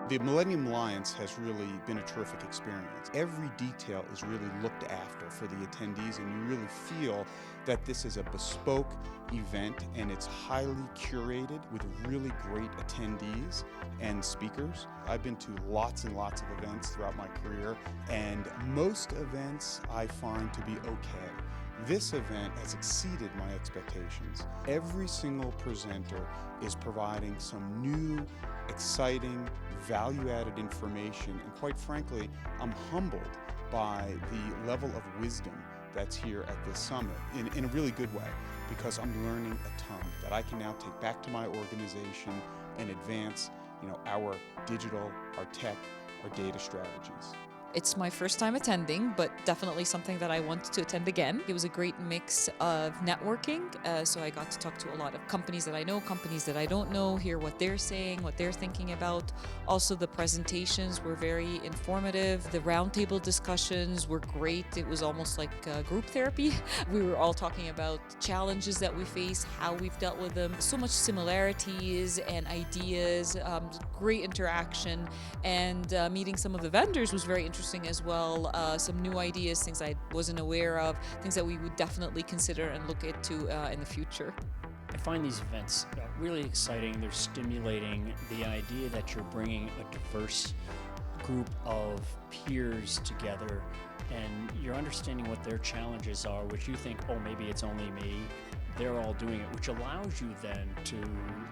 The Millennium Alliance has really been a terrific experience. Every detail is really looked after for the attendees, and you really feel that this is a bespoke event and it's highly curated with really great attendees and speakers. I've been to lots and lots of events throughout my career, and most events I find to be okay. This event has exceeded my expectations. Every single presenter is providing some new, exciting, value-added information, and quite frankly, I'm humbled by the level of wisdom that's here at this summit in a really good way, because I'm learning a ton that I can now take back to my organization and advance, our digital, our tech, our data strategies. It's my first time attending, but definitely something that I want to attend again. It was a great mix of networking, so I got to talk to a lot of companies that I know, companies that I don't know, hear what they're saying, what they're thinking about. Also, the presentations were very informative. The roundtable discussions were great. It was almost like group therapy. We were all talking about challenges that we face, how we've dealt with them. So much similarities and ideas, great interaction, and meeting some of the vendors was very interesting as well. Some new ideas, things I wasn't aware of, things that we would definitely consider and look into in the future. I find these events really exciting. They're stimulating. The idea that you're bringing a diverse group of peers together and you're understanding what their challenges are, which you think, oh, maybe it's only me. They're all doing it, which allows you then to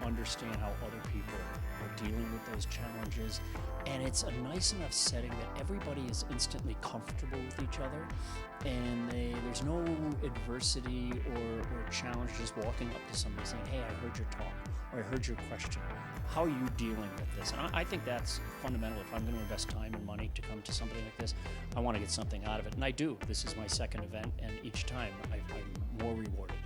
understand how other people are dealing with those challenges. And it's a nice enough setting that everybody is instantly comfortable with each other, and there's no adversity or challenge just walking up to somebody saying, hey, I heard your talk, or I heard your question. How are you dealing with this? And I think that's fundamental. If I'm going to invest time and money to come to something like this, I want to get something out of it. And I do. This is my second event, and each time I'm more rewarded.